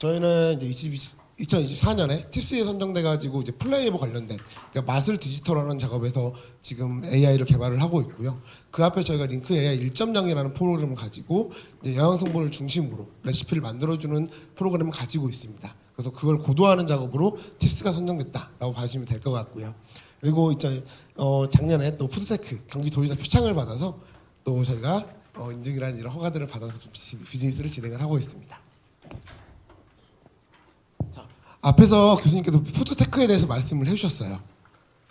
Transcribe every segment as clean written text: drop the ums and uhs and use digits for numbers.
저희는 이제 2024년에 팁스에 선정돼가지고 이제 플레이어블 관련된 그러니까 맛을 디지털하는 작업에서 지금 AI를 개발을 하고 있고요. 그 앞에 저희가 링크 AI 1.0이라는 프로그램을 가지고 이제 영양 성분을 중심으로 레시피를 만들어주는 프로그램을 가지고 있습니다. 그래서 그걸 고도화하는 작업으로 팁스가 선정됐다라고 봐주시면 될 것 같고요. 그리고 이제 작년에 또 푸드테크 경기도지사 표창을 받아서 또 저희가 인증이라는 이런 허가들을 받아서 좀 비즈니스를 진행을 하고 있습니다. 자, 앞에서 교수님께서 푸드테크에 대해서 말씀을 해주셨어요.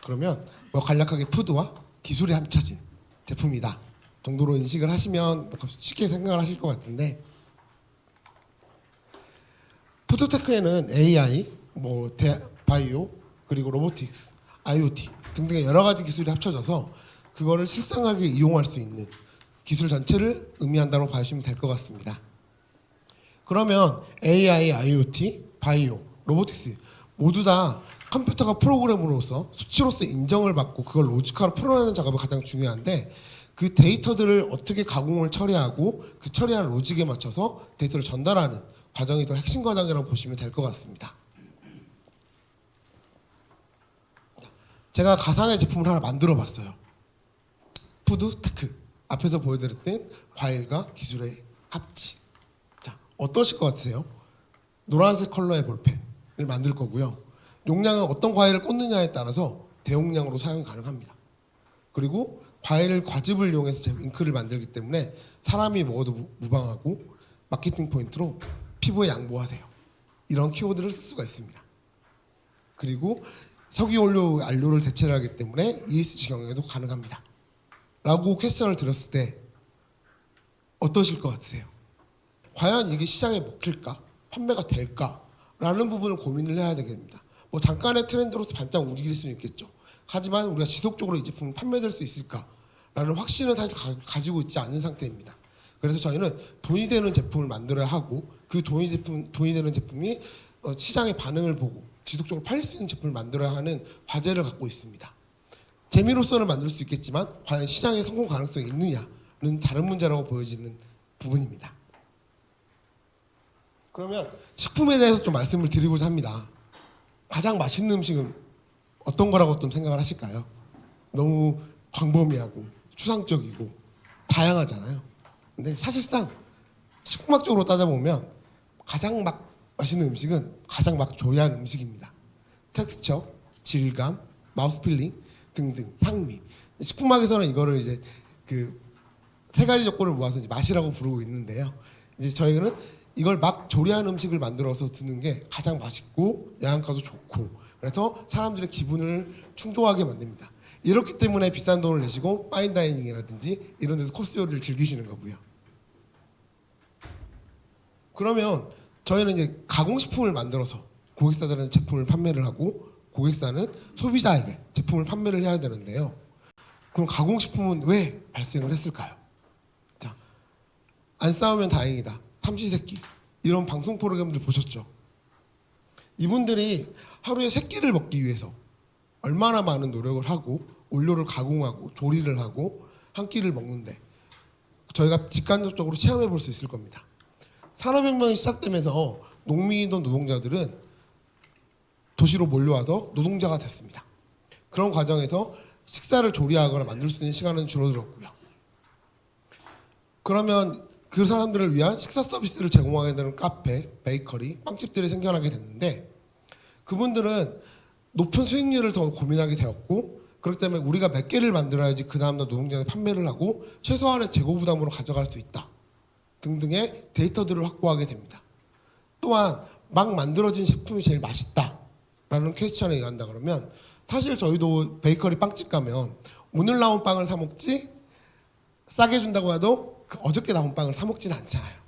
그러면 간략하게 푸드와 기술이 합쳐진 제품이다 정도로 인식을 하시면 쉽게 생각을 하실 것 같은데, 푸드테크에는 AI, 바이오, 그리고 로보틱스, IoT 등등의 여러 가지 기술이 합쳐져서 그거를 실생활에 이용할 수 있는 기술 전체를 의미한다고 봐주시면 될 것 같습니다. 그러면 AI, IoT, 바이오, 로보틱스 모두 다 컴퓨터가 프로그램으로서 수치로서 인정을 받고 그걸 로직화로 풀어내는 작업이 가장 중요한데, 그 데이터들을 어떻게 가공을 처리하고 그 처리한 로직에 맞춰서 데이터를 전달하는 과정이 더 핵심 과정이라고 보시면 될 것 같습니다. 제가 가상의 제품을 하나 만들어 봤어요. 푸드테크. 앞에서 보여드렸던 과일과 기술의 합치. 자, 어떠실 것 같으세요? 노란색 컬러의 볼펜을 만들 거고요. 용량은 어떤 과일을 꽂느냐에 따라서 대용량으로 사용이 가능합니다. 그리고 과즙을 이용해서 잉크를 만들기 때문에 사람이 먹어도 무방하고 마케팅 포인트로 피부에 양보하세요. 이런 키워드를 쓸 수가 있습니다. 그리고 석유연료, 안료를 대체를 하기 때문에 ESG 경영에도 가능합니다. 라고 퀘스천을 드렸을 때 어떠실 것 같으세요? 과연 이게 시장에 먹힐까? 판매가 될까? 라는 부분을 고민을 해야 되겠습니다. 잠깐의 트렌드로서 반짝 움직일 수는 있겠죠. 하지만 우리가 지속적으로 이 제품이 판매될 수 있을까? 라는 확신은 사실 가지고 있지 않은 상태입니다. 그래서 저희는 돈이 되는 제품을 만들어야 하고, 그 돈이 되는 제품이 시장의 반응을 보고 지속적으로 팔릴 수 있는 제품을 만들어야 하는 과제를 갖고 있습니다. 재미로서는 만들 수 있겠지만 과연 시장에 성공 가능성이 있느냐는 다른 문제라고 보여지는 부분입니다. 그러면 식품에 대해서 좀 말씀을 드리고자 합니다. 가장 맛있는 음식은 어떤 거라고 좀 생각을 하실까요? 너무 광범위하고 추상적이고 다양하잖아요. 근데 사실상 식품학적으로 따져보면 가장 맛있는 음식은 가장 조리한 음식입니다. 텍스처, 질감, 마우스필링 등등 향미. 식품학에서는 이거를 이제 그 세 가지 조건을 모아서 이제 맛이라고 부르고 있는데요. 이제 저희는 이걸 조리한 음식을 만들어서 드는 게 가장 맛있고 영양가도 좋고, 그래서 사람들의 기분을 충족하게 만듭니다. 이렇기 때문에 비싼 돈을 내시고 파인다이닝이라든지 이런 데서 코스 요리를 즐기시는 거고요. 그러면 저희는 이제 가공식품을 만들어서 고객사들은 제품을 판매를 하고 고객사는 소비자에게 제품을 판매를 해야 되는데요. 그럼 가공식품은 왜 발생을 했을까요? 자, 안 싸우면 다행이다, 삼시세끼, 이런 방송 프로그램들 보셨죠? 이분들이 하루에 3끼를 먹기 위해서 얼마나 많은 노력을 하고 원료를 가공하고 조리를 하고 한 끼를 먹는데, 저희가 직간접적으로 체험해 볼 수 있을 겁니다. 산업혁명이 시작되면서 농민이던 노동자들은 도시로 몰려와서 노동자가 됐습니다. 그런 과정에서 식사를 조리하거나 만들 수 있는 시간은 줄어들었고요. 그러면 그 사람들을 위한 식사 서비스를 제공하게 되는 카페, 베이커리, 빵집들이 생겨나게 됐는데, 그분들은 높은 수익률을 더 고민하게 되었고, 그렇기 때문에 우리가 몇 개를 만들어야지 그 다음날 노동자에 판매를 하고 최소한의 재고 부담으로 가져갈 수 있다 등등의 데이터들을 확보하게 됩니다. 또한 막 만들어진 제품이 제일 맛있다라는 퀘스천에 의한다 그러면, 사실 저희도 베이커리 빵집 가면 오늘 나온 빵을 사 먹지 싸게 준다고 해도 어저께 나온 빵을 사 먹지는 않잖아요.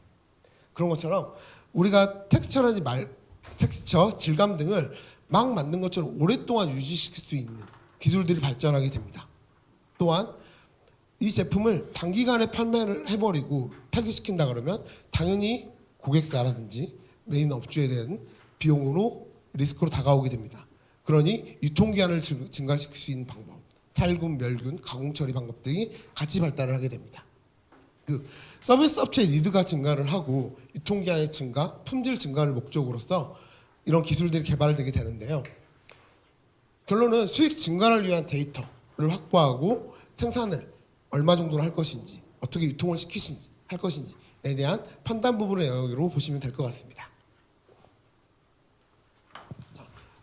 그런 것처럼 우리가 텍스처, 질감 등을 막 만든 것처럼 오랫동안 유지시킬 수 있는 기술들이 발전하게 됩니다. 또한 이 제품을 단기간에 판매를 해버리고 폐기시킨다 그러면 당연히 고객사라든지 메인 업주에 대한 비용으로 리스크로 다가오게 됩니다. 그러니 유통기한을 증가시킬 수 있는 방법, 살균, 멸균, 가공처리 방법 등이 같이 발달을 하게 됩니다. 그 서비스 업체의 니드가 증가를 하고 유통기한의 증가, 품질 증가를 목적으로서 이런 기술들이 개발되게 되는데요. 결론은 수익 증가를 위한 데이터를 확보하고 생산을 얼마 정도로 할 것인지, 어떻게 유통을 시키신지 할 것인지에 대한 판단 부분의 영역으로 보시면 될 것 같습니다.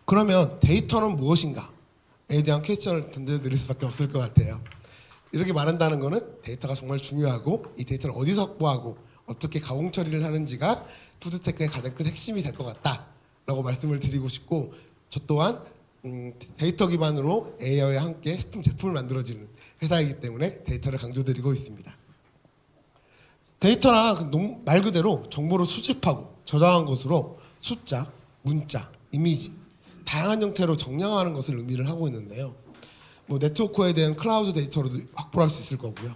그러면 데이터는 무엇인가에 대한 퀘스천을 던져드릴 수밖에 없을 것 같아요. 이렇게 말한다는 것은 데이터가 정말 중요하고 이 데이터를 어디서 확보하고 어떻게 가공 처리를 하는지가 푸드테크의 가장 큰 핵심이 될 것 같다라고 말씀을 드리고 싶고, 저 또한 데이터 기반으로 AI와 함께 식품 제품을 만들어지는 회사이기 때문에 데이터를 강조드리고 있습니다. 데이터란 말 그대로 정보를 수집하고 저장한 것으로 숫자, 문자, 이미지 다양한 형태로 정량하는 것을 의미를 하고 있는데요. 뭐 네트워크에 대한 클라우드 데이터로도 확보할 수 있을 거고요.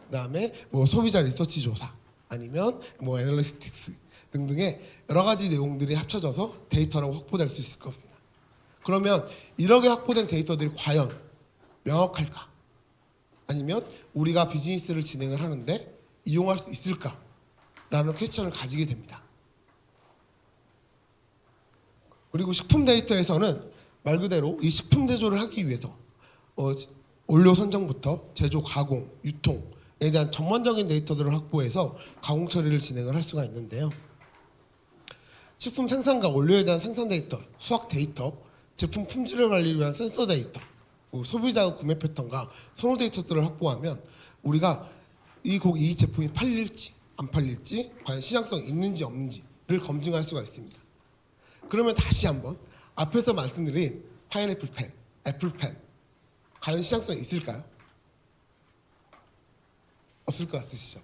그다음에 뭐 소비자 리서치 조사 아니면 뭐 애널리스틱스 등등의 여러 가지 내용들이 합쳐져서 데이터라고 확보될 수 있을 겁니다. 그러면 이렇게 확보된 데이터들이 과연 명확할까? 아니면 우리가 비즈니스를 진행을 하는데 이용할 수 있을까라는 퀘스천을 가지게 됩니다. 그리고 식품 데이터에서는 말 그대로 이 식품 제조를 하기 위해서 원료 선정부터 제조, 가공, 유통에 대한 전반적인 데이터들을 확보해서 가공 처리를 진행을 할 수가 있는데요. 식품 생산과 원료에 대한 생산 데이터, 수확 데이터, 제품 품질을 관리를 위한 센서 데이터, 소비자의 구매 패턴과 선호 데이터들을 확보하면 우리가 이 제품이 팔릴지 안 팔릴지, 과연 시장성이 있는지 없는지를 검증할 수가 있습니다. 그러면 다시 한번 앞에서 말씀드린 파인애플 펜, 애플 펜 과연 시장성이 있을까요? 없을 것 같으시죠?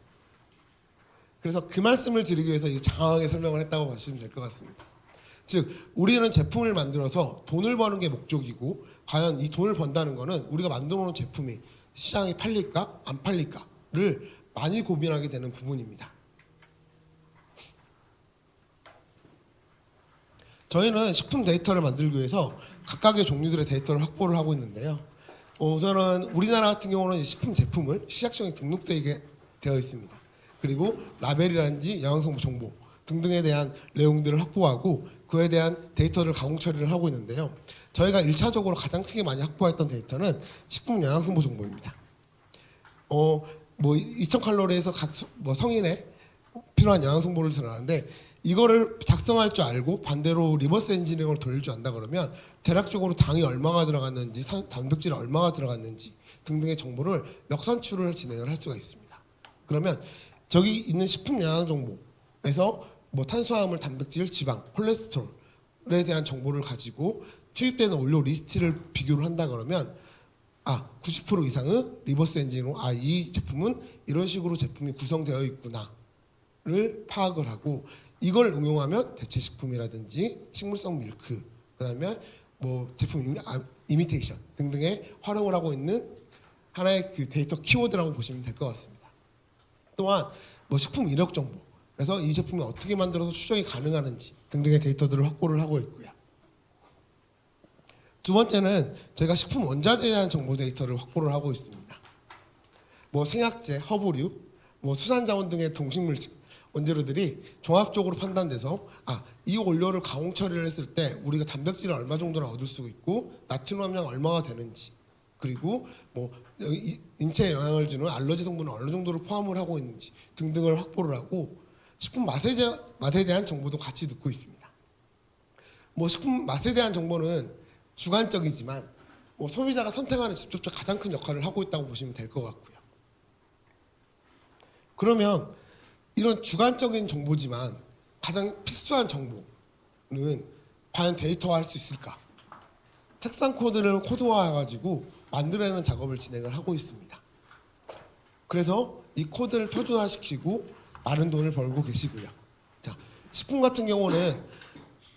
그래서 그 말씀을 드리기 위해서 장황하게 설명을 했다고 보시면 될 것 같습니다. 즉 우리는 제품을 만들어서 돈을 버는 게 목적이고, 과연 이 돈을 번다는 것은 우리가 만들어 놓은 제품이 시장에 팔릴까 안 팔릴까를 많이 고민하게 되는 부분입니다. 저희는 식품 데이터를 만들기 위해서 각각의 종류들의 데이터를 확보를 하고 있는데요. 우선은 우리나라 같은 경우는 식품 제품을 식약청에 등록되게 되어 있습니다. 그리고 라벨이라든지 영양성분 정보 등등에 대한 내용들을 확보하고 그에 대한 데이터를 가공 처리를 하고 있는데요. 저희가 1차적으로 가장 크게 많이 확보했던 데이터는 식품 영양성분 정보입니다. 2000칼로리에서 각 성인의 필요한 영양성분을 전하는데, 이거를 작성할 줄 알고 반대로 리버스 엔지니어링을 돌릴 줄 안다 그러면 대략적으로 당이 얼마가 들어갔는지, 단백질이 얼마가 들어갔는지 등등의 정보를 역산출을 진행을 할 수가 있습니다. 그러면 저기 있는 식품 영양 정보에서 탄수화물, 단백질, 지방, 콜레스테롤에 대한 정보를 가지고 투입되는 원료 리스트를 비교를 한다 그러면 90% 이상은 리버스 엔진으로 이 제품은 이런 식으로 제품이 구성되어 있구나를 파악을 하고, 이걸 응용하면 대체 식품이라든지 식물성 밀크, 그다음에 제품 이미테이션 등등에 활용을 하고 있는 하나의 그 데이터 키워드라고 보시면 될 것 같습니다. 또한 식품 이력 정보, 그래서 이 제품이 어떻게 만들어서 추정이 가능한지 등등의 데이터들을 확보를 하고 있고요. 두 번째는 저희가 식품 원자재에 대한 정보 데이터를 확보를 하고 있습니다. 생약제, 허브류, 수산자원 등의 동식물 원재료들이 종합적으로 판단돼서 이 원료를 가공 처리를 했을 때 우리가 단백질을 얼마 정도나 얻을 수 있고 나트륨 함량 얼마가 되는지, 그리고 인체에 영향을 주는 알러지 성분을 어느 정도를 포함을 하고 있는지 등등을 확보를 하고, 식품 맛에 대한 정보도 같이 넣고 있습니다. 식품 맛에 대한 정보는 주관적이지만 소비자가 선택하는 직접적 가장 큰 역할을 하고 있다고 보시면 될 것 같고요. 그러면 이런 주관적인 정보지만 가장 필수한 정보는 과연 데이터화할 수 있을까? 색상 코드를 코드화해가지고 만들어내는 작업을 진행을 하고 있습니다. 그래서 이 코드를 표준화시키고 많은 돈을 벌고 계시고요. 식품 같은 경우는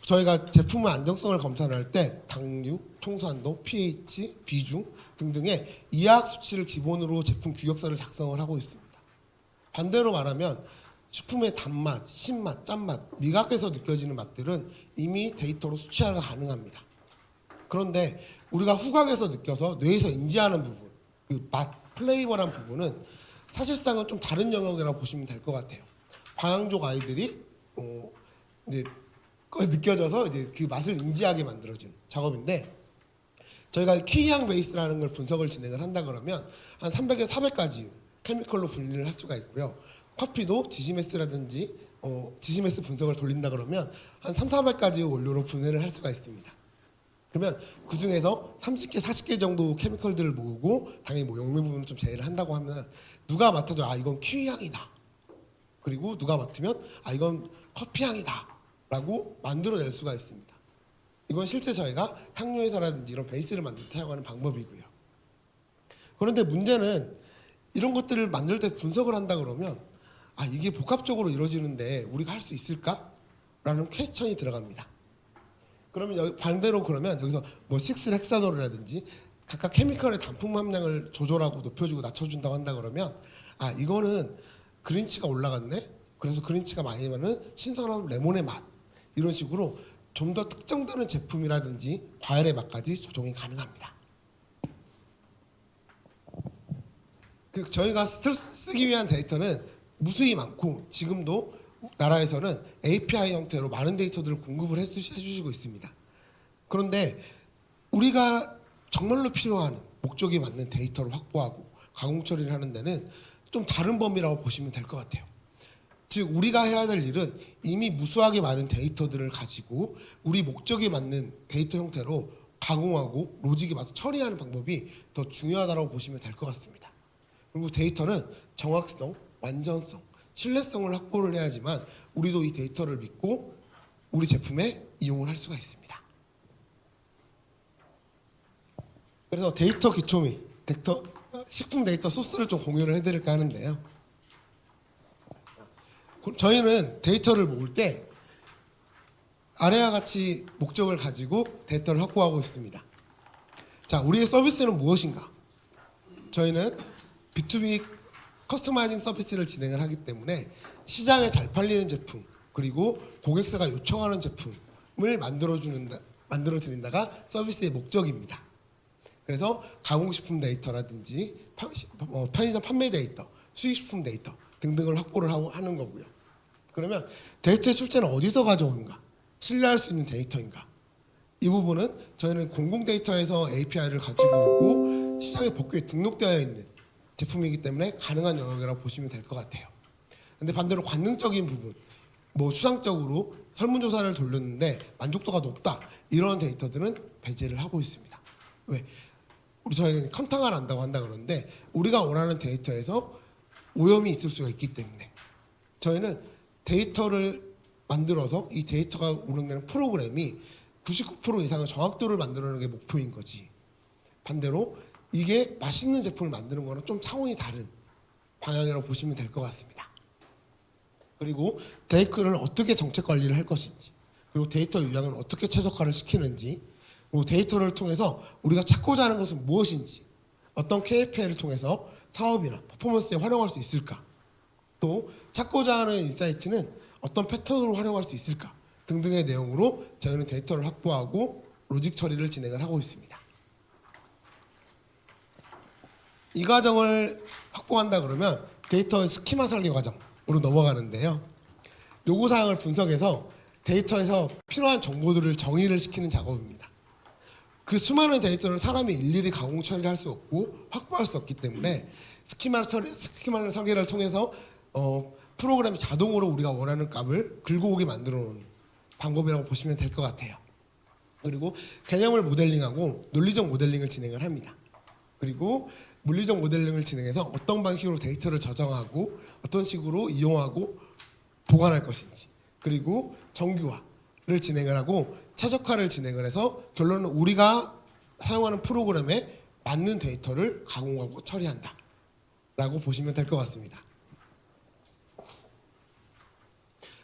저희가 제품의 안정성을 검사할 때 당류, 총산도, pH, 비중 등등의 이하학 수치를 기본으로 제품 규격서를 작성을 하고 있습니다. 반대로 말하면 식품의 단맛, 신맛, 짠맛, 미각에서 느껴지는 맛들은 이미 데이터로 수치화가 가능합니다. 그런데 우리가 후각에서 느껴서 뇌에서 인지하는 부분, 그 맛, 플레이버란 부분은 사실상은 좀 다른 영역이라고 보시면 될 것 같아요. 방향족 아이들이 이제 그걸 느껴져서 이제 그 맛을 인지하게 만들어진 작업인데, 저희가 키향 베이스라는 걸 분석을 진행을 한다 그러면 한 300에서 400가지 케미컬로 분리를 할 수가 있고요. 커피도 지시메스라든지 지시메스 분석을 돌린다 그러면 한 3, 400가지 원료로 분해를 할 수가 있습니다. 그러면 그 중에서 30개, 40개 정도 케미컬들을 모으고 당연히 뭐 용매 부분을 좀 제외를 한다고 하면 누가 맡아도 아 이건 키향이다. 그리고 누가 맡으면 아 이건 커피향이다 라고 만들어낼 수가 있습니다. 이건 실제 저희가 향료회사라든지 이런 베이스를 만들 때 사용하는 방법이고요. 그런데 문제는 이런 것들을 만들 때 분석을 한다 그러면 아 이게 복합적으로 이루어지는데 우리가 할 수 있을까? 라는 퀘스천이 들어갑니다. 그러면 반대로 그러면 여기서 뭐 6헥사놀이라든지 각각 케미컬의 단품 함량을 조절하고 높여주고 낮춰준다고 한다 그러면 아 이거는 그린치가 올라갔네. 그래서 그린치가 많이 나면 신선한 레몬의 맛 이런 식으로 좀 더 특정되는 제품이라든지 과일의 맛까지 조정이 가능합니다. 저희가 쓰기 위한 데이터는 무수히 많고 지금도 나라에서는 API 형태로 많은 데이터들을 공급을 해주시고 있습니다. 그런데 우리가 정말로 필요한 목적에 맞는 데이터를 확보하고 가공 처리를 하는 데는 좀 다른 범위라고 보시면 될 것 같아요. 즉 우리가 해야 될 일은 이미 무수하게 많은 데이터들을 가지고 우리 목적에 맞는 데이터 형태로 가공하고 로직에 맞춰 처리하는 방법이 더 중요하다고 보시면 될 것 같습니다. 그리고 데이터는 정확성, 완전성, 신뢰성을 확보를 해야지만 우리도 이 데이터를 믿고 우리 제품에 이용을 할 수가 있습니다. 그래서 데이터 기초 및 식품 데이터 소스를 좀 공유를 해드릴까 하는데요. 저희는 데이터를 모을 때 아래와 같이 목적을 가지고 데이터를 확보하고 있습니다. 자, 우리의 서비스는 무엇인가? 저희는 B2B 커스터마이징 서비스를 진행을 하기 때문에 시장에 잘 팔리는 제품 그리고 고객사가 요청하는 제품을 만들어 드린다가 서비스의 목적입니다. 그래서 가공식품 데이터라든지 편의점 판매 데이터, 수익식품 데이터 등등을 확보를 하는 거고요. 그러면 데이터의 출처는 어디서 가져오는가? 신뢰할 수 있는 데이터인가? 이 부분은 저희는 공공 데이터에서 API를 가지고 오고 시장에 법규에 등록되어 있는 제품이기 때문에 가능한 영역이라고 보시면 될 것 같아요. 근데 반대로 관능적인 부분, 뭐 추상적으로 설문조사를 돌렸는데 만족도가 높다 이런 데이터들은 배제를 하고 있습니다. 왜? 저희는 컨탕을 한다고 한다 그러는데 우리가 원하는 데이터에서 오염이 있을 수가 있기 때문에 저희는 데이터를 만들어서 이 데이터가 운영되는 프로그램이 99% 이상의 정확도를 만들어내는 게 목표인 거지. 반대로 이게 맛있는 제품을 만드는 거는 좀 차원이 다른 방향이라고 보시면 될 것 같습니다. 그리고 데이터를 어떻게 정책 관리를 할 것인지, 그리고 데이터 유형을 어떻게 최적화를 시키는지, 그리고 데이터를 통해서 우리가 찾고자 하는 것은 무엇인지, 어떤 KPI를 통해서 사업이나 퍼포먼스에 활용할 수 있을까, 또 찾고자 하는 인사이트는 어떤 패턴으로 활용할 수 있을까 등등의 내용으로 저희는 데이터를 확보하고 로직 처리를 진행을 하고 있습니다. 이 과정을 확보한다 그러면 데이터의 스키마 설계 과정으로 넘어가는데요. 요구사항을 분석해서 데이터에서 필요한 정보들을 정의를 시키는 작업입니다. 그 수많은 데이터를 사람이 일일이 가공 처리를 할 수 없고 확보할 수 없기 때문에 스키마 설계를 통해서 프로그램이 자동으로 우리가 원하는 값을 긁어오게 만들어 놓은 방법이라고 보시면 될 것 같아요. 그리고 개념을 모델링하고 논리적 모델링을 진행을 합니다. 그리고 물리적 모델링을 진행해서 어떤 방식으로 데이터를 저장하고 어떤 식으로 이용하고 보관할 것인지, 그리고 정규화를 진행을 하고 최적화를 진행을 해서 결론은 우리가 사용하는 프로그램에 맞는 데이터를 가공하고 처리한다 라고 보시면 될 것 같습니다.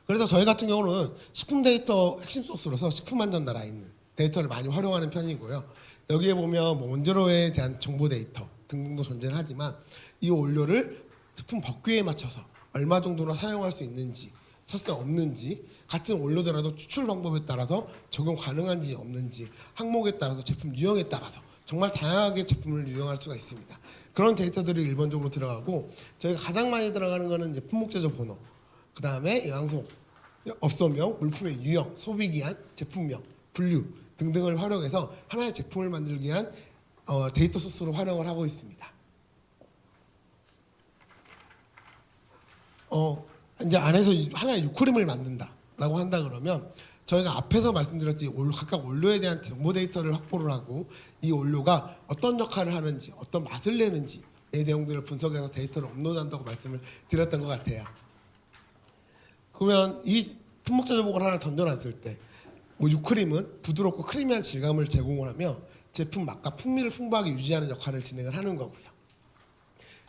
그래서 저희 같은 경우는 식품 데이터 핵심 소스로서 식품안전나라에 있는 데이터를 많이 활용하는 편이고요. 여기에 보면 뭐 원재료에 대한 정보 데이터 등등도 존재를 하지만 이 원료를 식품 법규에 맞춰서 얼마 정도로 사용할 수 있는지, 설사 없는지, 같은 원료더라도 추출 방법에 따라서 적용 가능한지 없는지, 항목에 따라서 제품 유형에 따라서 정말 다양하게 제품을 유형할 수가 있습니다. 그런 데이터들이 일반적으로 들어가고 저희가 가장 많이 들어가는 거는 이제 품목제조 번호, 그 다음에 영양소, 업소명, 물품의 유형, 소비기한, 제품명, 분류 등등을 활용해서 하나의 제품을 만들기 위한 데이터 소스로 활용을 하고 있습니다. 이제 안에서 하나의 유크림을 만든다라고 한다 그러면 저희가 앞에서 말씀드렸지 각각 원료에 대한 정보 데이터를 확보를 하고 이 원료가 어떤 역할을 하는지 어떤 맛을 내는지 이 내용들을 분석해서 데이터를 업로드한다고 말씀을 드렸던 것 같아요. 그러면 이 품목제조 보고를 하나 던져놨을 때 유크림은 부드럽고 크리미한 질감을 제공을 하며 제품 맛과 풍미를 풍부하게 유지하는 역할을 진행을 하는 거고요.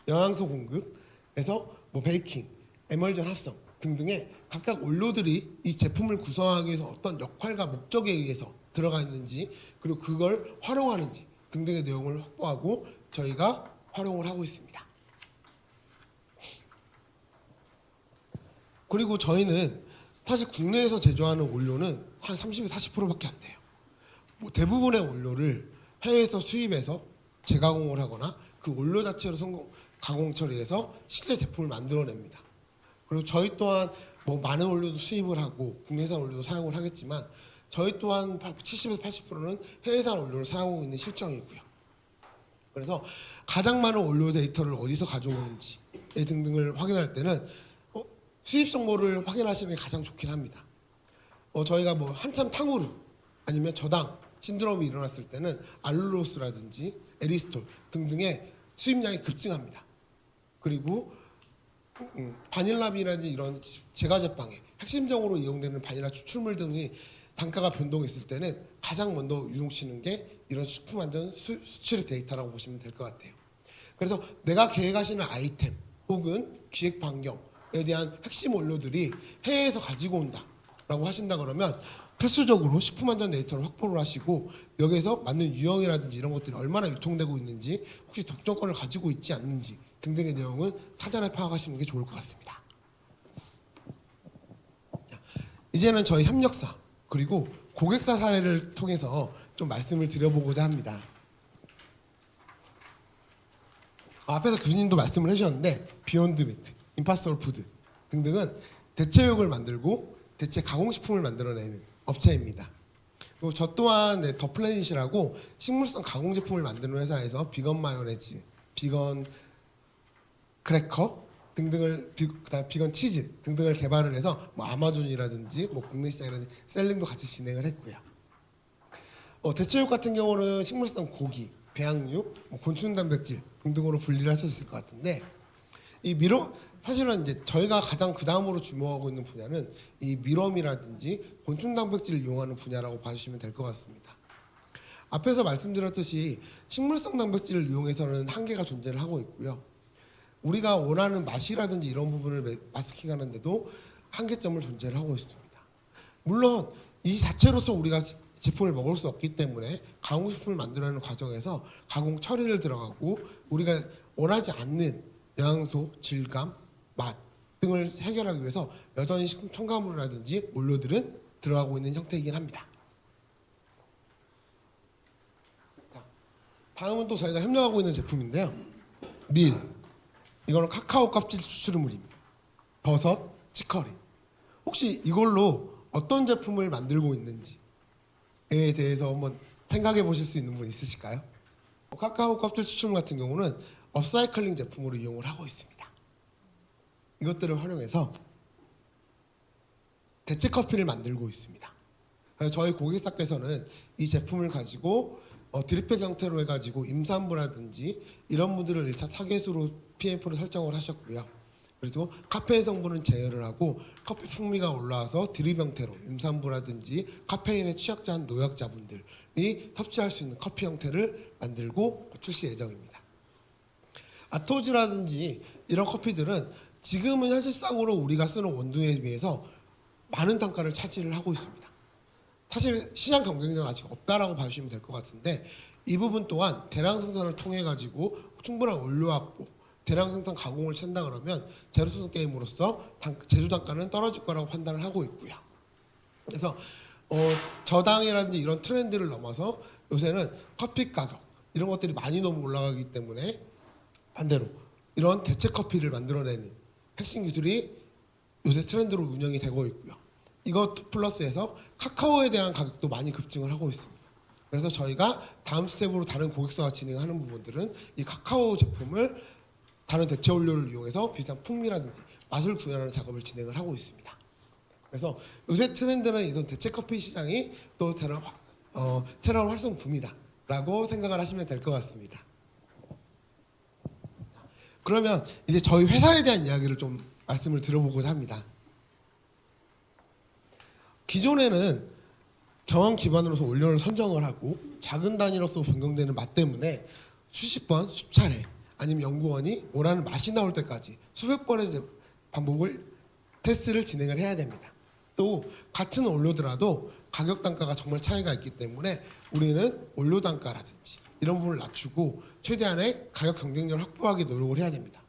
영양소 공급에서 베이킹, 에멀전 합성 등등의 각각 원료들이 이 제품을 구성하기 위해서 어떤 역할과 목적에 의해서 들어가 있는지 그리고 그걸 활용하는지 등등의 내용을 확보하고 저희가 활용을 하고 있습니다. 그리고 저희는 사실 국내에서 제조하는 원료는 한 30에서 40%밖에 안 돼요. 대부분의 원료를 해외에서 수입해서 재가공을 하거나 그 원료 자체로 가공 처리해서 실제 제품을 만들어냅니다. 그리고 저희 또한 많은 원료도 수입을 하고 국내산 원료도 사용을 하겠지만 저희 또한 70에서 80%는 해외산 원료를 사용하고 있는 실정이고요. 그래서 가장 많은 원료 데이터를 어디서 가져오는지 등등을 확인할 때는 수입 정보를 확인하시는 게 가장 좋긴 합니다. 저희가 한참 탕후루 아니면 저당 신드롬이 일어났을 때는 알룰로스라든지 에리스톨 등등의 수입량이 급증합니다. 그리고 바닐라빈이라든지 이런 제과제빵에 핵심적으로 이용되는 바닐라 추출물 등이 단가가 변동했을 때는 가장 먼저 유동치는 게 이런 식품 안전 수출의 데이터라고 보시면 될 것 같아요. 그래서 내가 계획하시는 아이템 혹은 기획 반경에 대한 핵심 원료들이 해외에서 가지고 온다라고 하신다 그러면 필수적으로 식품 안전 데이터를 확보를 하시고 여기에서 맞는 유형이라든지 이런 것들이 얼마나 유통되고 있는지 혹시 독점권을 가지고 있지 않는지 등등의 내용은 사전에 파악하시는 게 좋을 것 같습니다. 이제는 저희 협력사 그리고 고객사 사례를 통해서 좀 말씀을 드려보고자 합니다. 앞에서 교수님도 말씀을 해주셨는데 비욘드 미트, 임파서블 푸드 등등은 대체육을 만들고 대체 가공식품을 만들어내는 업체입니다. 그리고 저 또한 더 플래닛이라고 식물성 가공 제품을 만드는 회사에서 비건 마요네즈, 비건 크래커 등등을 그다음 비건 치즈 등등을 개발을 해서 아마존이라든지 국내 시장이라든지 셀링도 같이 진행을 했고요. 대체육 같은 경우는 식물성 고기, 배양육, 곤충 단백질 등등으로 분리를 할 수 있을 것 같은데 이 사실은 이제 저희가 가장 그 다음으로 주목하고 있는 분야는 이 미럼이라든지 곤충 단백질을 이용하는 분야라고 봐주시면 될 것 같습니다. 앞에서 말씀드렸듯이 식물성 단백질을 이용해서는 한계가 존재를 하고 있고요. 우리가 원하는 맛이라든지 이런 부분을 마스킹하는데도 한계점을 존재를 하고 있습니다. 물론 이 자체로서 우리가 제품을 먹을 수 없기 때문에 가공식품을 만들어내는 과정에서 가공 처리를 들어가고 우리가 원하지 않는 영양소, 질감, 맛 등을 해결하기 위해서 여전히 식품 첨가물이라든지 원료들은 들어가고 있는 형태이긴 합니다. 다음은 또 저희가 협력하고 있는 제품인데요. 밀, 이거는 카카오 껍질 추출물입니다. 버섯, 치커리. 혹시 이걸로 어떤 제품을 만들고 있는지에 대해서 한번 생각해 보실 수 있는 분 있으실까요? 카카오 껍질 추출물 같은 경우는 업사이클링 제품으로 이용을 하고 있습니다. 이것들을 활용해서 대체 커피를 만들고 있습니다. 그래서 저희 고객사께서는 이 제품을 가지고 드립백 형태로 해가지고 임산부라든지 이런 분들을 1차 타겟으로 PMF를 설정을 하셨고요. 그리고 카페인 성분은 제어를 하고 커피 풍미가 올라와서 드립 형태로 임산부라든지 카페인에 취약자한 노약자분들이 섭취할 수 있는 커피 형태를 만들고 출시 예정입니다. 아토즈라든지 이런 커피들은 지금은 현실상으로 우리가 쓰는 원두에 비해서 많은 단가를 차지를 하고 있습니다. 사실 시장 경쟁력은 아직 없다라고 봐주시면 될 것 같은데 이 부분 또한 대량 생산을 통해 가지고 충분한 원료 확보, 대량 생산 가공을 찬다 그러면 제로수준 게임으로서 제조 단가는 떨어질 거라고 판단을 하고 있고요. 그래서 저당이라든지 이런 트렌드를 넘어서 요새는 커피 가격 이런 것들이 많이 너무 올라가기 때문에 반대로 이런 대체 커피를 만들어내는 핵심 기술이 요새 트렌드로 운영이 되고 있고요. 이것 플러스해서 카카오에 대한 가격도 많이 급증을 하고 있습니다. 그래서 저희가 다음 스텝으로 다른 고객사가 진행하는 부분들은 이 카카오 제품을 다른 대체 원료를 이용해서 비슷한 풍미라든지 맛을 구현하는 작업을 진행을 하고 있습니다. 그래서 요새 트렌드는 이런 대체 커피 시장이 또 새로운 활성품이다라고 생각을 하시면 될 것 같습니다. 그러면 이제 저희 회사에 대한 이야기를 좀 말씀을 들어보고자 합니다. 기존에는 경험 기반으로서 원료를 선정을 하고 작은 단위로서 변경되는 맛 때문에 수십 번, 수차례 아니면 연구원이 원하는 맛이 나올 때까지 수백 번의 반복을 테스트를 진행을 해야 됩니다. 또 같은 원료더라도 가격 단가가 정말 차이가 있기 때문에 우리는 원료 단가라든지 이런 부분을 낮추고 최대한의 가격 경쟁력을 확보하기 노력을 해야 됩니다.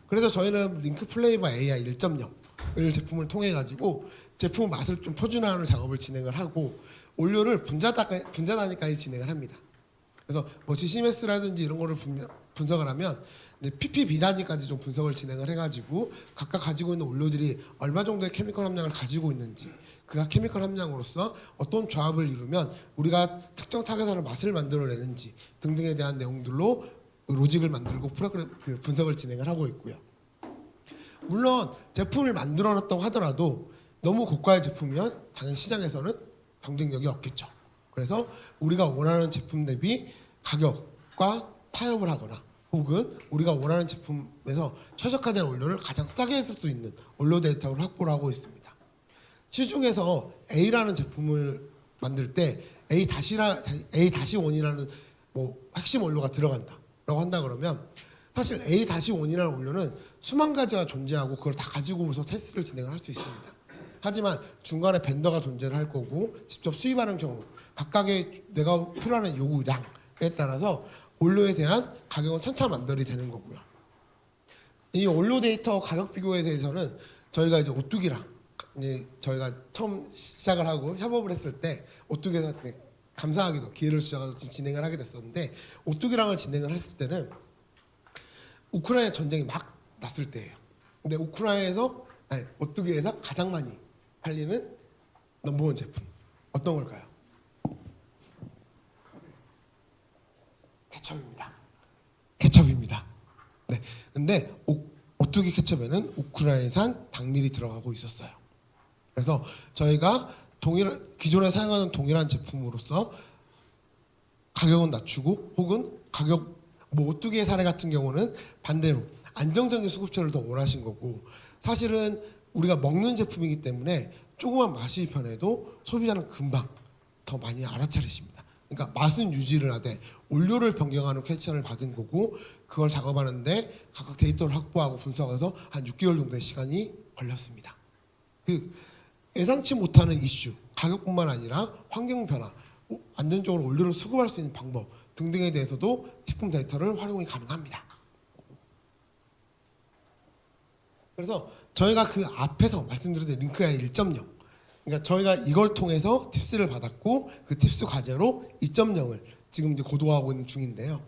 그래서 저희는 링크 플레이버 AI 1.0을 제품을 통해 가지고 제품 맛을 좀 표준화하는 작업을 진행을 하고 원료를 분자 단위까지 진행을 합니다. 그래서 뭐 GCMS라든지 이런 거를 분석을 하면 ppb 단위까지 좀 분석을 진행을 해가지고 각각 가지고 있는 원료들이 얼마 정도의 케미컬 함량을 가지고 있는지 그 케미컬 함량으로서 어떤 조합을 이루면 우리가 특정 타겟의 맛을 만들어내는지 등등에 대한 내용들로 로직을 만들고 프로그램 분석을 진행을 하고 있고요. 물론 제품을 만들어놨다고 하더라도 너무 고가의 제품이면 당연히 시장에서는 경쟁력이 없겠죠. 그래서 우리가 원하는 제품 대비 가격과 타협을 하거나 혹은 우리가 원하는 제품에서 최적화된 원료를 가장 싸게 했을 수 있는 원료 데이터를 확보를 하고 있습니다. 시중에서 A라는 제품을 만들 때 A-1이라는 뭐 핵심 원료가 들어간다라고 한다 그러면 사실 A-1이라는 원료는 수만 가지가 존재하고 그걸 다 가지고 오면서 테스트를 진행을 할 수 있습니다. 하지만 중간에 벤더가 존재를 할 거고 직접 수입하는 경우 각각의 내가 필요한 요구량에 따라서 원료에 대한 가격은 천차만별이 되는 거고요. 이 원료 데이터 가격 비교에 대해서는 저희가 이제 오뚜기랑 이제 저희가 처음 시작을 하고 협업을 했을 때 오뚜기에서 감사하게도 기회를 주셔서 진행을 하게 됐었는데 오뚜기랑을 진행을 했을 때는 우크라이나 전쟁이 막 났을 때예요. 근데 오뚜기에서 가장 많이 팔리는 넘버원 제품 어떤 걸까요? 케첩입니다. 네, 근데 오뚜기 케첩에는 우크라이나산 당밀이 들어가고 있었어요. 그래서 저희가 기존에 사용하는 동일한 제품으로서 가격은 낮추고 혹은 오뚜기의 사례 같은 경우는 반대로 안정적인 수급처를 더 원하신 거고 사실은 우리가 먹는 제품이기 때문에 조그만 맛이 변해도 소비자는 금방 더 많이 알아차리십니다. 그러니까 맛은 유지를 하되 원료를 변경하는 퀘스천을 받은 거고 그걸 작업하는데 각각 데이터를 확보하고 분석해서 한 6개월 정도의 시간이 걸렸습니다. 예상치 못하는 이슈, 가격뿐만 아니라 환경 변화, 안전적으로 원료를 수급할 수 있는 방법 등등에 대해서도 식품 데이터를 활용이 가능합니다. 그래서 저희가 그 앞에서 말씀드린 링크AI 1.0 그러니까 저희가 이걸 통해서 팁스를 받았고 그 팁스 과제로 2.0을 지금 이제 고도화하고 있는 중인데요.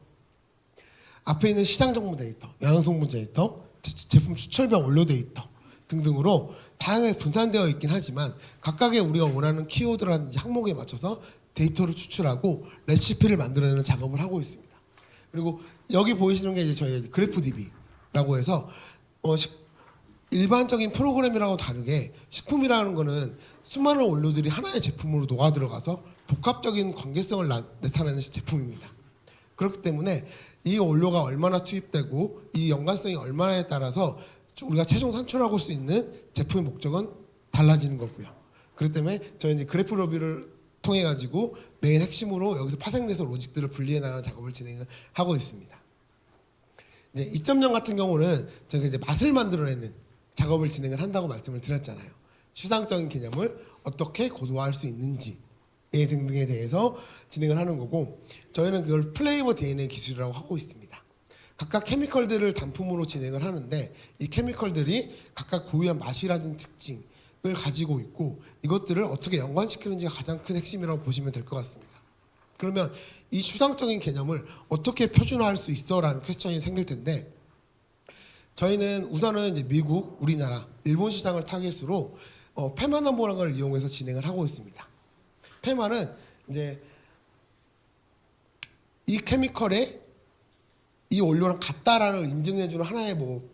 앞에 있는 시장 정보 데이터, 영양성분 데이터, 제품 수출병 원료 데이터 등등으로 다양하게 분산되어 있긴 하지만 각각의 우리가 원하는 키워드라든지 항목에 맞춰서 데이터를 추출하고 레시피를 만들어내는 작업을 하고 있습니다. 그리고 여기 보이시는 게 이제 저희 그래프DB라고 해서 일반적인 프로그램이랑은 다르게 식품이라는 거는 수많은 원료들이 하나의 제품으로 녹아 들어가서 복합적인 관계성을 나타내는 제품입니다. 그렇기 때문에 이 원료가 얼마나 투입되고 이 연관성이 얼마나에 따라서 우리가 최종 산출하고 수 있는 제품의 목적은 달라지는 거고요. 그렇기 때문에 저희는 그래프 로비를 통해 가지고 메인 핵심으로 여기서 파생돼서 로직들을 분리해 나가는 작업을 진행을 하고 있습니다. 이제 2.0 같은 경우는 저희가 이제 맛을 만들어내는 작업을 진행을 한다고 말씀을 드렸잖아요. 추상적인 개념을 어떻게 고도화할 수 있는지 등등에 대해서 진행을 하는 거고 저희는 그걸 플레이버 DNA 기술이라고 하고 있습니다. 각각 케미컬들을 단품으로 진행을 하는데 이 케미컬들이 각각 고유한 맛이라든 특징을 가지고 있고 이것들을 어떻게 연관시키는지가 가장 큰 핵심이라고 보시면 될 것 같습니다. 그러면 이 추상적인 개념을 어떻게 표준화할 수 있어라는 퀘스천이 생길 텐데 저희는 우선은 이제 미국, 우리나라, 일본 시장을 타깃으로 페마 넘버라는 걸 이용해서 진행을 하고 있습니다. 페마는 이제 이 케미컬에 이 원료랑 같다라는 인증해주는 하나의 뭐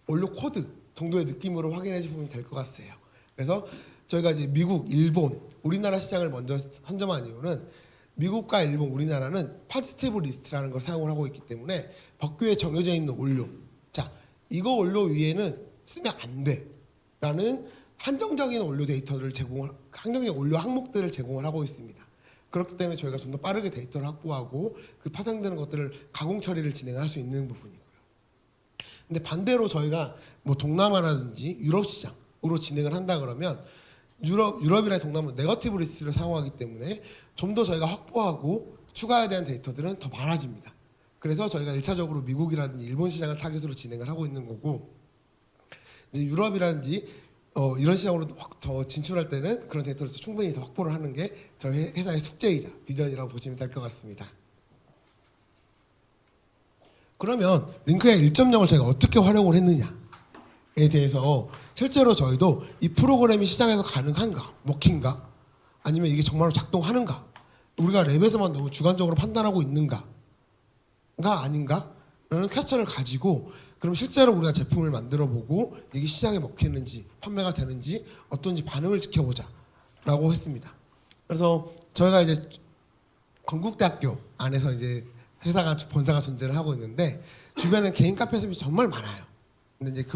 원료 코드 정도의 느낌으로 확인해 주시면 될 것 같아요. 그래서 저희가 이제 미국, 일본, 우리나라 시장을 먼저 선점한 이유는 미국과 일본, 우리나라는 파지티브 리스트라는 걸 사용을 하고 있기 때문에 법규에 정해져 있는 원료, 자 이거 원료 위에는 쓰면 안 돼라는 한정적인 원료 데이터를 한정적인 원료 항목들을 제공을 하고 있습니다. 그렇기 때문에 저희가 좀 더 빠르게 데이터를 확보하고 그 파생되는 것들을 가공 처리를 진행할 수 있는 부분이고요. 근데 반대로 저희가 뭐 동남아라든지 유럽 시장으로 진행을 한다 그러면 유럽이나 동남아는 네거티브 리스트를 사용하기 때문에 좀 더 저희가 확보하고 추가해야 되는 데이터들은 더 많아집니다. 그래서 저희가 1차적으로 미국이라든지 일본 시장을 타깃으로 진행을 하고 있는 거고 유럽이라든지 이런 시장으로 더 진출할 때는 그런 데이터를 충분히 더 확보를 하는 게 저희 회사의 숙제이자 비전이라고 보시면 될 것 같습니다. 그러면 링크의 1.0을 저희가 어떻게 활용을 했느냐에 대해서 실제로 저희도 이 프로그램이 시장에서 가능한가, 먹힌가, 아니면 이게 정말로 작동하는가, 우리가 랩에서만 너무 주관적으로 판단하고 있는가가 아닌가 라는 퀘스천을 가지고 그럼 실제로 우리가 제품을 만들어 보고 이게 시장에 먹히는지 판매가 되는지 어떤지 반응을 지켜보자 라고 했습니다. 그래서 저희가 이제 건국대학교 안에서 이제 본사가 존재를 하고 있는데 주변에 개인 카페숍이 정말 많아요. 근데 이제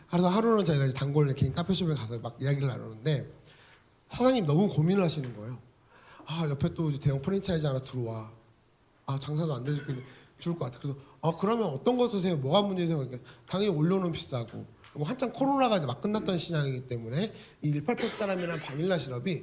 하루는 저희가 이제 단골 개인 카페숍에 가서 막 이야기를 나누는데 사장님 너무 고민을 하시는 거예요. 아 옆에 또 대형 프랜차이즈 하나 들어와. 아 장사도 안 되겠는데 좋을 것 같아. 그래서 그러면 어떤 거 쓰세요? 뭐가 문제세요? 그러니까 당연히 원료는 비싸고 그리고 한창 코로나가 이제 막 끝났던 시장이기 때문에 이 188사람이라는 바닐라 시럽이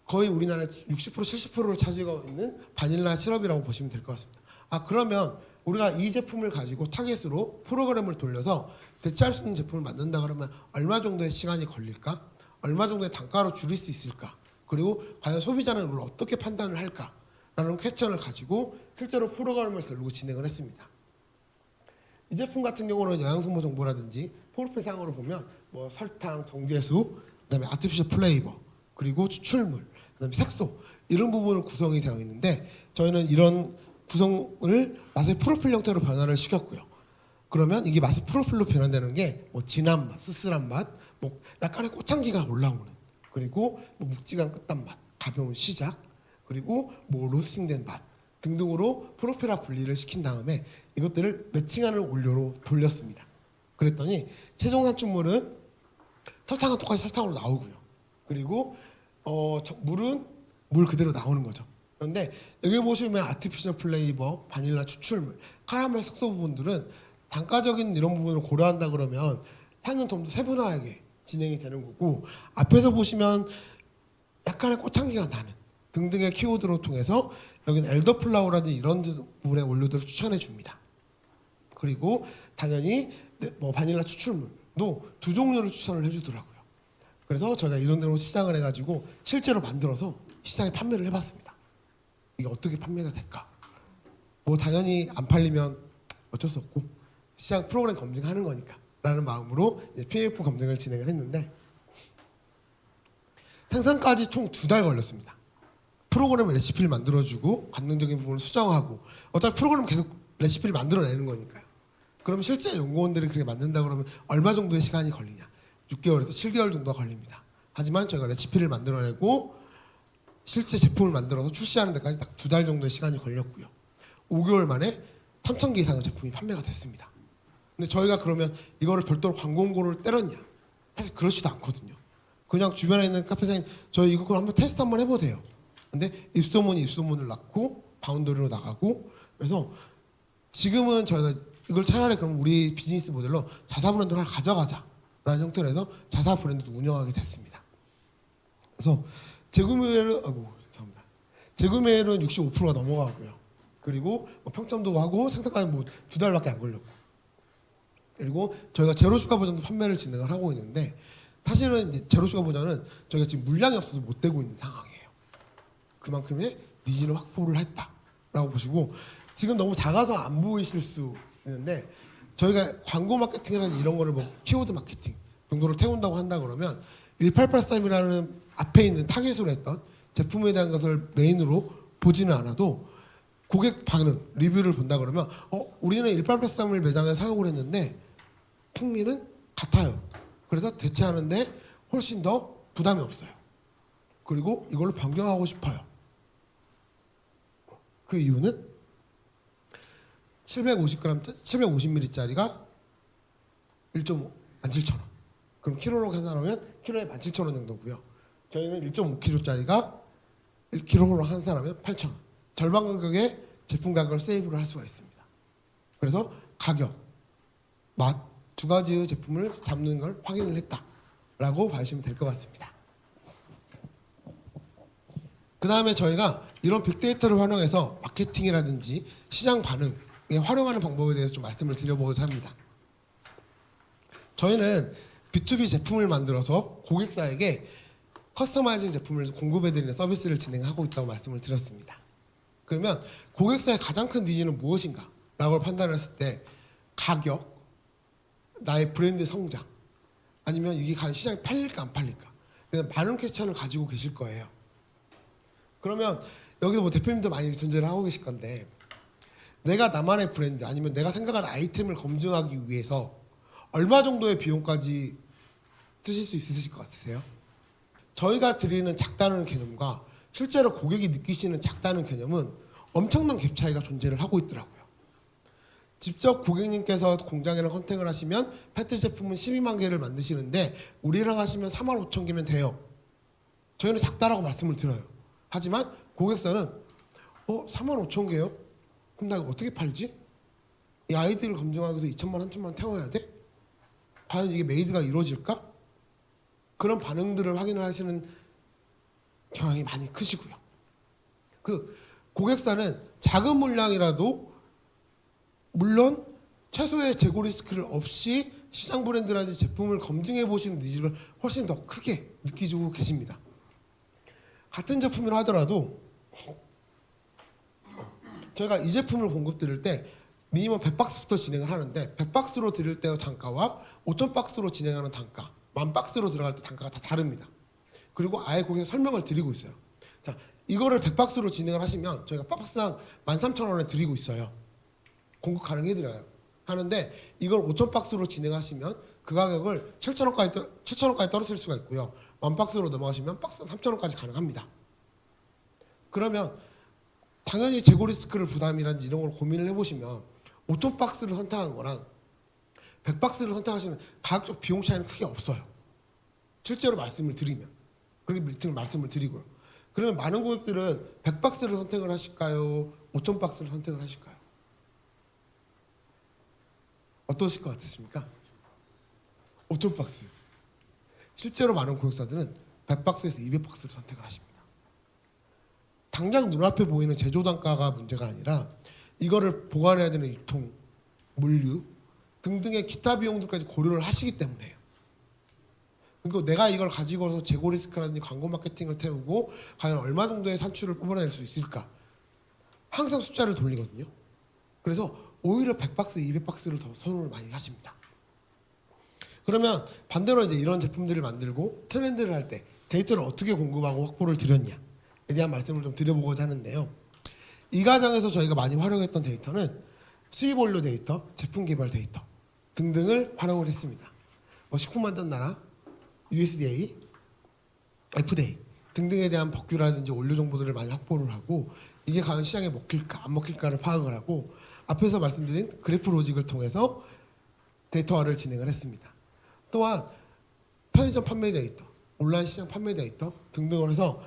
거의 우리나라 60% 70%를 차지하고 있는 바닐라 시럽이라고 보시면 될 것 같습니다. 그러면 우리가 이 제품을 가지고 타겟으로 프로그램을 돌려서 대체할 수 있는 제품을 만든다 그러면 얼마 정도의 시간이 걸릴까? 얼마 정도의 단가로 줄일 수 있을까? 그리고 과연 소비자는 이걸 어떻게 판단을 할까? 라는 퀘스천을 가지고 실제로 프로그램을 세우고 진행을 했습니다. 이 제품 같은 경우는 영양소모 정보라든지 프로필상으로 보면 뭐 설탕, 정제수, 그다음에 아티피셜 플레이버, 그리고 추출물, 그다음에 색소 이런 부분을 구성이 되어 있는데 저희는 이런 구성을 맛의 프로필 형태로 변화를 시켰고요. 그러면 이게 맛의 프로필로 변환되는 게 뭐 진한 맛, 쓸쓸한 맛, 뭐 약간의 꽃향기가 올라오는, 그리고 뭐 묵직한 끝단맛, 가벼운 시작, 그리고 뭐 로스팅된 맛 등등으로 프로필화 분리를 시킨 다음에 이것들을 매칭하는 원료로 돌렸습니다. 그랬더니 최종 산출물은 설탕은 똑같이 설탕으로 나오고요. 그리고 물은 물 그대로 나오는 거죠. 그런데 여기 보시면 아티피셜 플레이버, 바닐라 추출물, 카라멜 색소 부분들은 단가적인 이런 부분을 고려한다 그러면 향은 좀 더 세분화하게 진행이 되는 거고 앞에서 보시면 약간의 꽃향기가 나는 등등의 키워드로 통해서 여기는 엘더플라워라든지 이런 부분의 원료들을 추천해 줍니다. 그리고 당연히 뭐 바닐라 추출물도 두 종류를 추천을 해주더라고요. 그래서 저희가 이런 데로 시작을 해가지고 실제로 만들어서 시장에 판매를 해봤습니다. 이게 어떻게 판매가 될까? 뭐 당연히 안 팔리면 어쩔 수 없고 시장 프로그램 검증하는 거니까 라는 마음으로 PAF 검증을 진행을 했는데 생산까지 총 2달 걸렸습니다. 프로그램 레시피를 만들어주고 관능적인 부분을 수정하고 어차피 프로그램 계속 레시피를 만들어내는 거니까요. 그럼 실제 연구원들이 그렇게 만든다 그러면 얼마 정도의 시간이 걸리냐? 6개월에서 7개월 정도가 걸립니다. 하지만 저희가 레시피를 만들어내고 실제 제품을 만들어서 출시하는 데까지 딱 2달 정도의 시간이 걸렸고요. 5개월 만에 3,000개 이상의 제품이 판매가 됐습니다. 근데 저희가 그러면 이거를 별도로 광고 홍보를 때렸냐? 사실 그렇지도 않거든요. 그냥 주변에 있는 카페 사장님 저희 이거 그럼 한번 테스트 한번 해보세요. 근데 입소문을 낳고 바운더리로 나가고 그래서 지금은 저희가 이걸 차라리 그럼 우리 비즈니스 모델로 자사 브랜드를 하나 가져가자라는 형태로 해서 자사 브랜드도 운영하게 됐습니다. 그래서 재구매율은 65%가 넘어가고요. 그리고 뭐 평점도 하고 생산까지 뭐 2달밖에 안 걸렸고 그리고 저희가 제로 슈가 버전도 판매를 진행을 하고 있는데 사실은 이제 제로 슈가 버전은 저희가 지금 물량이 없어서 못 되고 있는 상황이에요. 그만큼의 니즈를 확보를 했다라고 보시고, 지금 너무 작아서 안 보이실 수 있는데 저희가 광고 마케팅이라는 이런 거를 뭐 키워드 마케팅 정도로 태운다고 한다 그러면 1883이라는 앞에 있는 타겟으로 했던 제품에 대한 것을 메인으로 보지는 않아도 고객 반응, 리뷰를 본다 그러면 우리는 1883을 매장에 사용을 했는데 풍미는 같아요. 그래서 대체하는데 훨씬 더 부담이 없어요. 그리고 이걸로 변경하고 싶어요. 그 이유는 750g, 750ml짜리가 1.5, 17,000원. 그럼 키로로 계산하면 키로에 17,000원 정도고요. 저희는 1.5kg짜리가 1kg로 환산하면 8,000원. 절반 가격에 제품 가격을 세이브를 할 수가 있습니다. 그래서 가격, 맛 두 가지의 제품을 잡는 걸 확인을 했다라고 봐주시면 될 것 같습니다. 그 다음에 저희가 이런 빅데이터를 활용해서 마케팅이라든지 시장 반응에 활용하는 방법에 대해서 좀 말씀을 드려보고자 합니다. 저희는 B2B 제품을 만들어서 고객사에게 커스터마이징 제품을 공급해드리는 서비스를 진행하고 있다고 말씀을 드렸습니다. 그러면 고객사의 가장 큰 니즈는 무엇인가? 라고 판단을 했을 때 가격, 나의 브랜드 성장, 아니면 이게 과연 시장에 팔릴까 안 팔릴까? 많은 퀘스천을 가지고 계실 거예요. 그러면 여기서 뭐 대표님도 많이 존재를 하고 계실 건데, 내가 나만의 브랜드 아니면 내가 생각하는 아이템을 검증하기 위해서 얼마 정도의 비용까지 쓰실 수 있으실 것 같으세요? 저희가 드리는 작다는 개념과 실제로 고객이 느끼시는 작다는 개념은 엄청난 갭 차이가 존재를 하고 있더라고요. 직접 고객님께서 공장이랑 컨택을 하시면 페트 제품은 12만 개를 만드시는데 우리랑 하시면 4만 5천 개면 돼요. 저희는 작다라고 말씀을 드려요. 하지만 고객사는 4만 5천 개요? 그럼 나 이거 어떻게 팔지? 이 아이디를 검증하기 위해서 2천만 3천만 태워야 돼? 과연 이게 메이드가 이루어질까? 그런 반응들을 확인을 하시는 경향이 많이 크시고요. 그 고객사는 작은 물량이라도 물론 최소의 재고 리스크를 없이 시장 브랜드라든지 제품을 검증해 보시는 니즈를 훨씬 더 크게 느끼고 계십니다. 같은 제품이라 하더라도 저희가 이 제품을 공급 드릴 때 미니멈 100박스부터 진행을 하는데 100박스로 드릴 때의 단가와 5,000박스로 진행하는 단가, 10,000박스로 들어갈 때 단가가 다 다릅니다. 그리고 아예 고객 설명을 드리고 있어요. 자, 이거를 100박스로 진행을 하시면 저희가 박스당 13,000원에 드리고 있어요. 공급 가능해드려요. 하는데 이걸 5,000박스로 진행하시면 그 가격을 7,000원까지 떨어뜨릴 수가 있고요. 10,000박스로 넘어가시면 박스 3,000원까지 가능합니다. 그러면 당연히 재고 리스크를 부담이라든지 이런 걸 고민을 해보시면 5,000박스를 선택한 거랑 100박스를 선택하시는 가격적 비용 차이는 크게 없어요. 실제로 말씀을 드리면. 그렇게 말씀을 드리고요. 그러면 많은 고객들은 100박스를 선택을 하실까요? 5,000박스를 선택을 하실까요? 어떠실 것 같으십니까? 5,000박스. 실제로 많은 고객사들은 100박스에서 200박스를 선택을 하십니다. 당장 눈앞에 보이는 제조 단가가 문제가 아니라 이거를 보관해야 되는 유통, 물류 등등의 기타 비용들까지 고려를 하시기 때문에요. 그리고 내가 이걸 가지고서 재고 리스크라든지 광고 마케팅을 태우고 과연 얼마 정도의 산출을 뽑아낼 수 있을까? 항상 숫자를 돌리거든요. 그래서 오히려 100박스, 200박스를 더 선호를 많이 하십니다. 그러면 반대로 이제 이런 제품들을 만들고 트렌드를 할 때 데이터를 어떻게 공급하고 확보를 드렸냐에 대한 말씀을 좀 드려보고자 하는데요. 이 과정에서 저희가 많이 활용했던 데이터는 수입 원료 데이터, 제품 개발 데이터 등등을 활용을 했습니다. 식품 만든 나라, USDA, FDA 등등에 대한 법규라든지 원료 정보들을 많이 확보를 하고 이게 과연 시장에 먹힐까 안 먹힐까를 파악을 하고 앞에서 말씀드린 그래프 로직을 통해서 데이터화를 진행을 했습니다. 또한 편의점 판매 데이터, 온라인 시장 판매 데이터 등등을 해서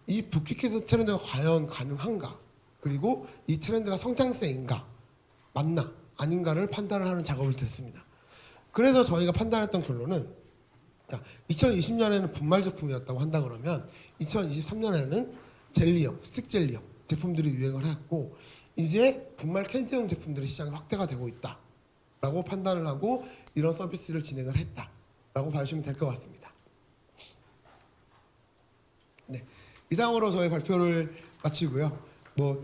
이 붓기키드 트렌드가 과연 가능한가, 그리고 이 트렌드가 성장세인가, 맞나 아닌가를 판단을 하는 작업을 했습니다. 그래서 저희가 판단했던 결론은 2020년에는 분말 제품이었다고 한다 그러면 2023년에는 젤리형, 스틱 젤리형 제품들이 유행을 했고 이제 분말 캔디형 제품들이 시장에 확대가 되고 있다라고 판단을 하고 이런 서비스를 진행을 했다라고 봐주시면 될 것 같습니다. 네, 이상으로 저희 발표를 마치고요. 뭐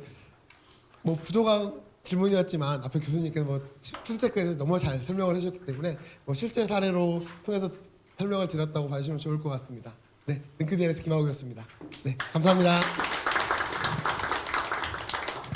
부족한 질문이었지만 앞에 교수님께서 뭐 푸드테크에 대해서 너무 잘 설명을 해주셨기 때문에 뭐 실제 사례로 통해서 설명을 드렸다고 봐주시면 좋을 것 같습니다. 네, 링크드인에서 김하욱이었습니다. 네, 감사합니다.